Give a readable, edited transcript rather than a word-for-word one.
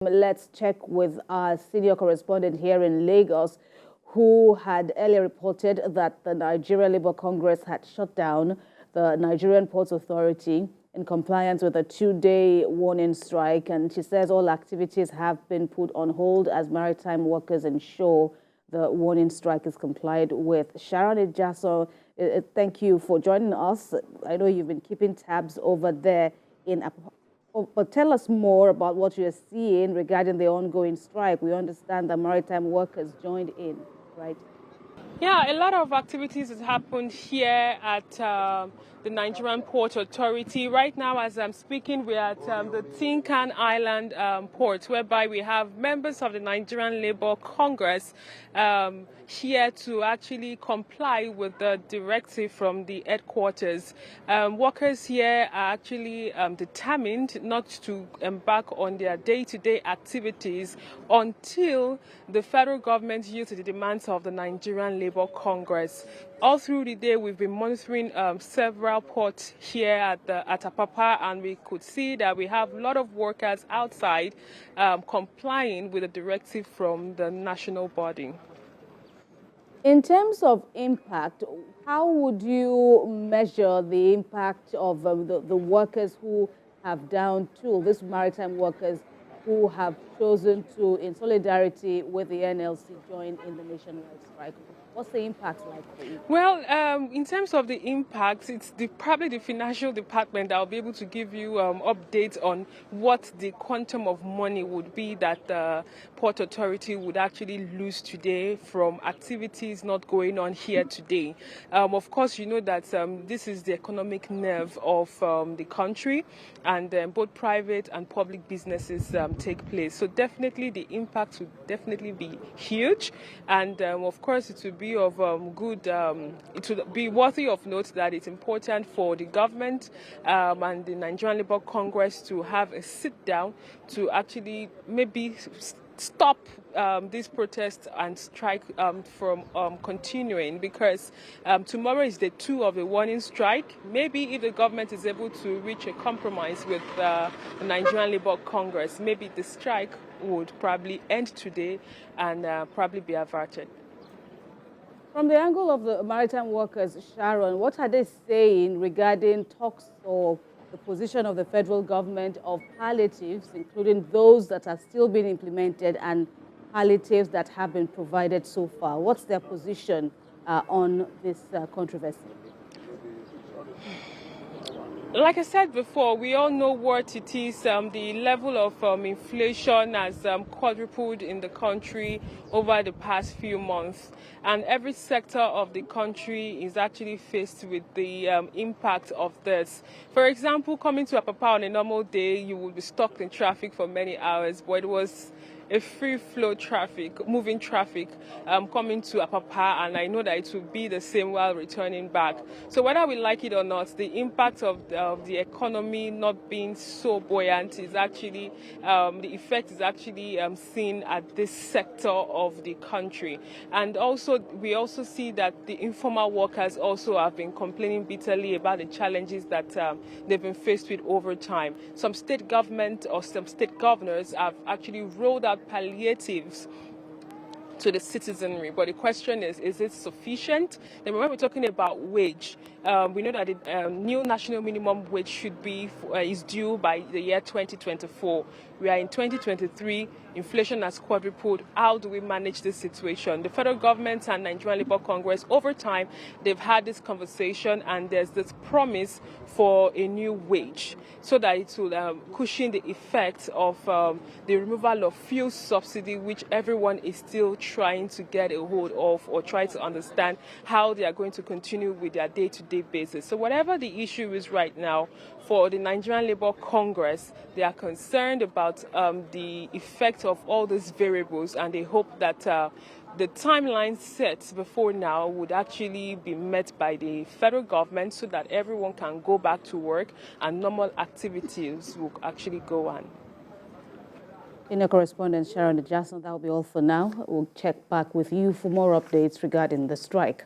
Let's check with our senior correspondent here in Lagos, who had earlier reported that the Nigerian Labour Congress had shut down the Nigerian Ports Authority in compliance with a 2-day warning strike. And she says all activities have been put on hold as maritime workers ensure the warning strike is complied with. Sharon, Ijasan, thank you for joining us. I know you've been keeping tabs over there in but tell us more about what you're seeing regarding the ongoing strike. We understand that maritime workers joined in, right? Yeah, a lot of activities has happened here at the Nigerian Ports Authority. Right now, as I'm speaking, we're at the Tinkan Island port, whereby we have members of the Nigerian Labour Congress here to actually comply with the directive from the headquarters. Workers here are actually determined not to embark on their day-to-day activities until the federal government yields to the demands of the Nigerian Labour Congress. All through the day, we've been monitoring several ports here at Apapa, and we could see that we have a lot of workers outside complying with the directive from the national body. In terms of impact, how would you measure the impact of the workers who have down tools, these maritime workers who have chosen to, in solidarity with the NLC, join in the nationwide strike? What's the impact like for you? Well, in terms of the impact, it's probably the financial department that will be able to give you updates on what the quantum of money would be that the Port Authority would actually lose today from activities not going on here today. Of course, you know that this is the economic nerve of the country, and both private and public businesses take place. So definitely the impact would definitely be huge, and of course it would be of good, it would be worthy of note that it's important for the government and the Nigerian Labour Congress to have a sit down to actually maybe stop these protests and strike from continuing, because tomorrow is day 2 of the warning strike. Maybe if the government is able to reach a compromise with the Nigerian Labour Congress, maybe the strike would probably end today and probably be averted. From the angle of the maritime workers, Sharon, what are they saying regarding talks or the position of the federal government of palliatives, including those that are still being implemented and palliatives that have been provided so far? What's their position on this controversy? Like I said before, we all know what it is. The level of inflation has quadrupled in the country over the past few months. And every sector of the country is actually faced with the impact of this. For example, coming to Apapa on a normal day, you would be stuck in traffic for many hours, but it was a free flow traffic, moving traffic coming to Apapa, and I know that it will be the same while returning back. So whether we like it or not, the impact of the economy not being so buoyant is actually, the effect is actually seen at this sector of the country. And also, we also see that the informal workers also have been complaining bitterly about the challenges that they've been faced with over time. Some state government or some state governors have actually rolled out palliatives to the citizenry, but the question is it sufficient? And when we're talking about wage, we know that the new national minimum wage should be is due by the year 2024. We are in 2023. Inflation has quadrupled. How do we manage this situation? The federal government and Nigerian Labour Congress, over time, they've had this conversation, and there's this promise for a new wage so that it will cushion the effects of the removal of fuel subsidy, which everyone is still trying to get a hold of or try to understand how they are going to continue with their day-to-day basis. So whatever the issue is right now, for the Nigerian Labour Congress, they are concerned about the effect of all these variables, and they hope that the timeline set before now would actually be met by the federal government so that everyone can go back to work and normal activities will actually go on. Senior correspondent Sharon Ijasan, that will be all for now. We'll check back with you for more updates regarding the strike.